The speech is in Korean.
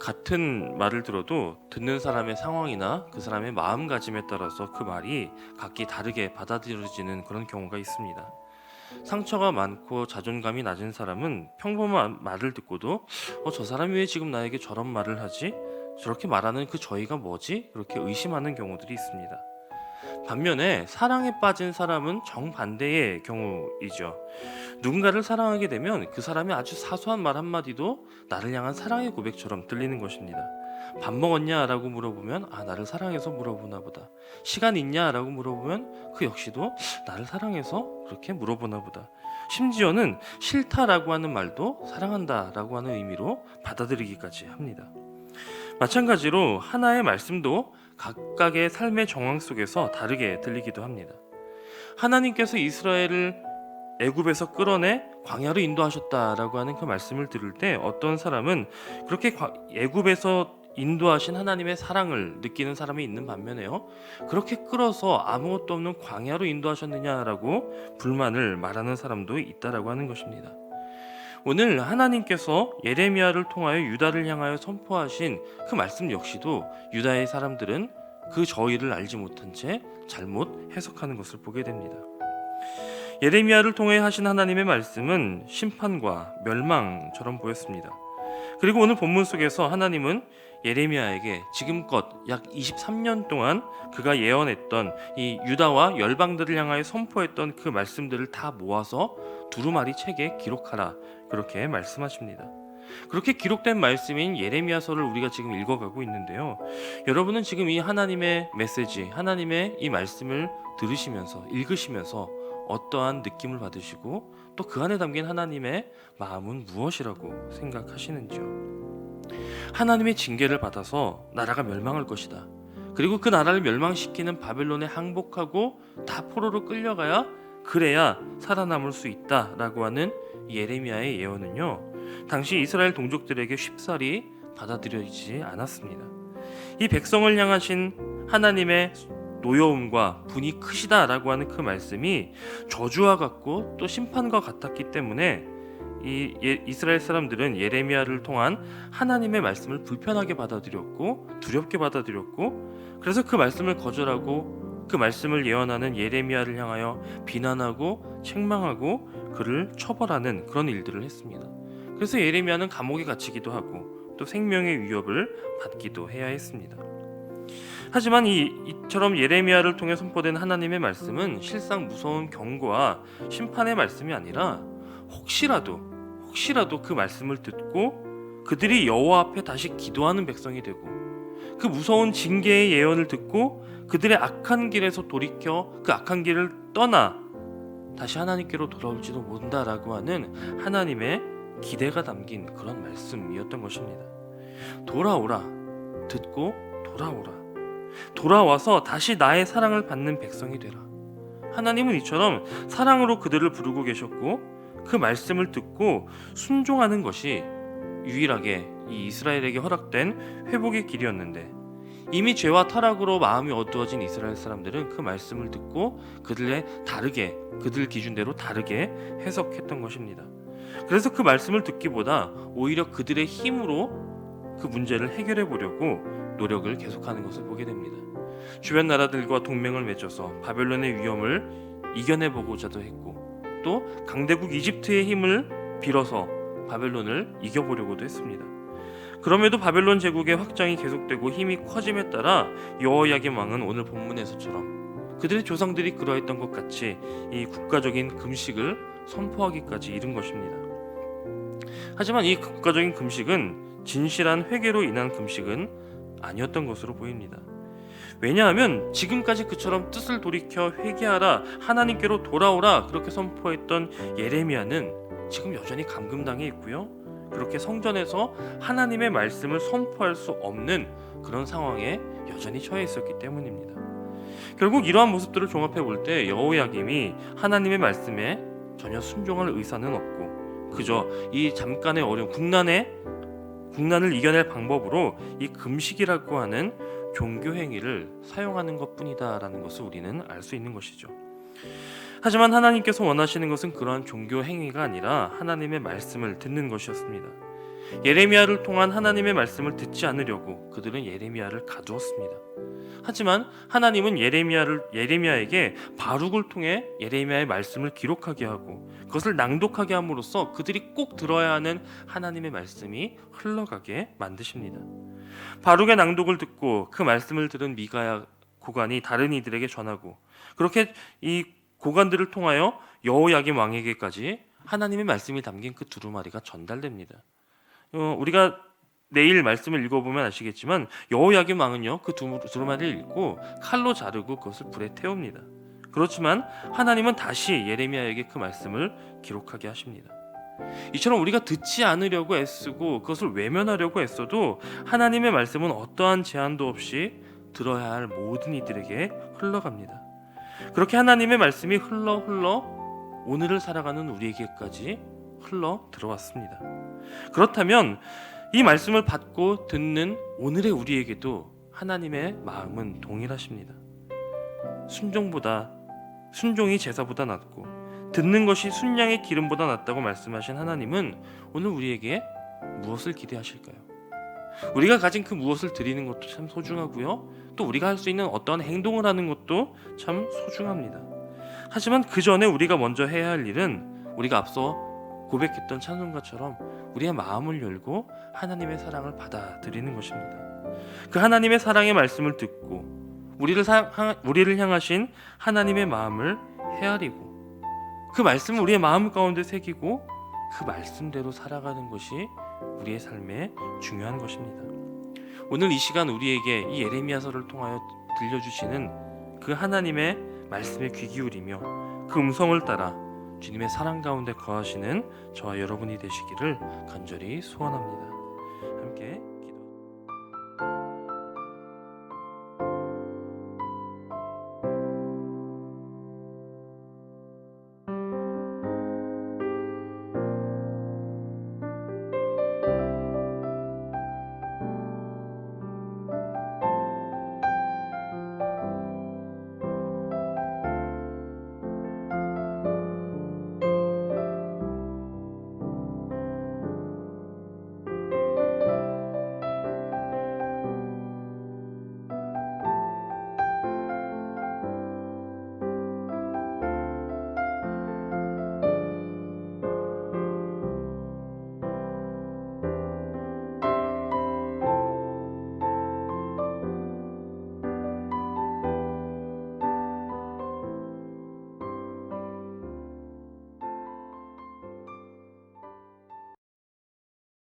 같은 말을 들어도 듣는 사람의 상황이나 그 사람의 마음가짐에 따라서 그 말이 각기 다르게 받아들여지는 그런 경우가 있습니다. 상처가 많고 자존감이 낮은 사람은 평범한 말을 듣고도 저 사람이 왜 지금 나에게 저런 말을 하지? 저렇게 말하는 그 저희가 뭐지? 그렇게 의심하는 경우들이 있습니다. 반면에 사랑에 빠진 사람은 정반대의 경우이죠. 누군가를 사랑하게 되면 그 사람의 아주 사소한 말 한마디도 나를 향한 사랑의 고백처럼 들리는 것입니다. 밥 먹었냐? 라고 물어보면 나를 사랑해서 물어보나 보다. 시간 있냐? 라고 물어보면 그 역시도 나를 사랑해서 그렇게 물어보나 보다. 심지어는 싫다라고 하는 말도 사랑한다 라고 하는 의미로 받아들이기까지 합니다. 마찬가지로 하나의 말씀도 각각의 삶의 정황 속에서 다르게 들리기도 합니다. 하나님께서 이스라엘을 애굽에서 끌어내 광야로 인도하셨다라고 하는 그 말씀을 들을 때 어떤 사람은 그렇게 애굽에서 인도하신 하나님의 사랑을 느끼는 사람이 있는 반면에요, 그렇게 끌어서 아무것도 없는 광야로 인도하셨느냐라고 불만을 말하는 사람도 있다라고 하는 것입니다. 오늘 하나님께서 예레미야를 통하여 유다를 향하여 선포하신 그 말씀 역시도 유다의 사람들은 그 저희를 알지 못한 채 잘못 해석하는 것을 보게 됩니다. 예레미야를 통해 하신 하나님의 말씀은 심판과 멸망처럼 보였습니다. 그리고 오늘 본문 속에서 하나님은 예레미야에게 지금껏 약 23년 동안 그가 예언했던 이 유다와 열방들을 향하여 선포했던 그 말씀들을 다 모아서 두루마리 책에 기록하라, 그렇게 말씀하십니다. 그렇게 기록된 말씀인 예레미야서를 우리가 지금 읽어가고 있는데요, 여러분은 지금 이 하나님의 메시지, 하나님의 이 말씀을 들으시면서 읽으시면서 어떠한 느낌을 받으시고 또 그 안에 담긴 하나님의 마음은 무엇이라고 생각하시는지요? 하나님의 징계를 받아서 나라가 멸망할 것이다. 그리고 그 나라를 멸망시키는 바벨론에 항복하고 다 포로로 끌려가야 그래야 살아남을 수 있다라고 하는 예레미야의 예언은요, 당시 이스라엘 동족들에게 쉽사리 받아들여지지 않았습니다. 이 백성을 향하신 하나님의 노여움과 분이 크시다라고 하는 그 말씀이 저주와 같고 또 심판과 같았기 때문에 이스라엘 사람들은 예레미야를 통한 하나님의 말씀을 불편하게 받아들였고 두렵게 받아들였고, 그래서 그 말씀을 거절하고 그 말씀을 예언하는 예레미야를 향하여 비난하고 책망하고 그를 처벌하는 그런 일들을 했습니다. 그래서 예레미야는 감옥에 갇히기도 하고 또 생명의 위협을 받기도 해야 했습니다. 하지만 이처럼 예레미야를 통해 선포된 하나님의 말씀은 실상 무서운 경고와 심판의 말씀이 아니라 혹시라도 그 말씀을 듣고 그들이 여호와 앞에 다시 기도하는 백성이 되고 그 무서운 징계의 예언을 듣고 그들의 악한 길에서 돌이켜 그 악한 길을 떠나 다시 하나님께로 돌아올지도 모른다라고 하는 하나님의 기대가 담긴 그런 말씀이었던 것입니다. 돌아오라, 듣고 돌아오라, 돌아와서 다시 나의 사랑을 받는 백성이 되라. 하나님은 이처럼 사랑으로 그들을 부르고 계셨고 그 말씀을 듣고 순종하는 것이 유일하게 이 이스라엘에게 허락된 회복의 길이었는데, 이미 죄와 타락으로 마음이 어두워진 이스라엘 사람들은 그 말씀을 듣고 그들 기준대로 다르게 해석했던 것입니다. 그래서 그 말씀을 듣기보다 오히려 그들의 힘으로 그 문제를 해결해 보려고 노력을 계속하는 것을 보게 됩니다. 주변 나라들과 동맹을 맺어서 바벨론의 위험을 이겨내보고자도 했고 또 강대국 이집트의 힘을 빌어서 바벨론을 이겨보려고도 했습니다. 그럼에도 바벨론 제국의 확장이 계속되고 힘이 커짐에 따라 여호야김 왕은 오늘 본문에서처럼 그들의 조상들이 그러했던 것 같이 이 국가적인 금식을 선포하기까지 이른 것입니다. 하지만 이 국가적인 금식은 진실한 회개로 인한 금식은 아니었던 것으로 보입니다. 왜냐하면 지금까지 그처럼 뜻을 돌이켜 회개하라, 하나님께로 돌아오라 그렇게 선포했던 예레미야는 지금 여전히 감금당해 있고요, 그렇게 성전에서 하나님의 말씀을 선포할 수 없는 그런 상황에 여전히 처해 있었기 때문입니다. 결국 이러한 모습들을 종합해 볼 때 여호야김이 하나님의 말씀에 전혀 순종할 의사는 없고 그저 이 잠깐의 어려운 국난을 이겨낼 방법으로 이 금식이라고 하는 종교 행위를 사용하는 것뿐이다라는 것을 우리는 알 수 있는 것이죠. 하지만 하나님께서 원하시는 것은 그러한 종교 행위가 아니라 하나님의 말씀을 듣는 것이었습니다. 예레미야를 통한 하나님의 말씀을 듣지 않으려고 그들은 예레미야를 가두었습니다. 하지만 하나님은 예레미야에게 바룩을 통해 예레미야의 말씀을 기록하게 하고 그것을 낭독하게 함으로써 그들이 꼭 들어야 하는 하나님의 말씀이 흘러가게 만드십니다. 바룩의 낭독을 듣고 그 말씀을 들은 미가야 고관이 다른 이들에게 전하고 그렇게 이 고관들을 통하여 여호야김 왕에게까지 하나님의 말씀이 담긴 그 두루마리가 전달됩니다. 우리가 내일 말씀을 읽어보면 아시겠지만 여호야김 왕은요 그 두루마리를 읽고 칼로 자르고 그것을 불에 태웁니다. 그렇지만 하나님은 다시 예레미야에게 그 말씀을 기록하게 하십니다. 이처럼 우리가 듣지 않으려고 애쓰고 그것을 외면하려고 애써도 하나님의 말씀은 어떠한 제한도 없이 들어야 할 모든 이들에게 흘러갑니다. 그렇게 하나님의 말씀이 흘러 오늘을 살아가는 우리에게까지 흘러 들어왔습니다. 그렇다면 이 말씀을 받고 듣는 오늘의 우리에게도 하나님의 마음은 동일하십니다. 순종이 제사보다 낫고 듣는 것이 순양의 기름보다 낫다고 말씀하신 하나님은 오늘 우리에게 무엇을 기대하실까요? 우리가 가진 그 무엇을 드리는 것도 참 소중하고요. 또 우리가 할 수 있는 어떠한 행동을 하는 것도 참 소중합니다. 하지만 그 전에 우리가 먼저 해야 할 일은 우리가 앞서 고백했던 찬송가처럼 우리의 마음을 열고 하나님의 사랑을 받아들이는 것입니다. 그 하나님의 사랑의 말씀을 듣고 우리를 향하신 하나님의 마음을 헤아리고 그 말씀을 우리의 마음 가운데 새기고 그 말씀대로 살아가는 것이 우리의 삶에 중요한 것입니다. 오늘 이 시간 우리에게 이 예레미야서를 통하여 들려주시는 그 하나님의 말씀에 귀 기울이며 그 음성을 따라 주님의 사랑 가운데 거하시는 저와 여러분이 되시기를 간절히 소원합니다. 함께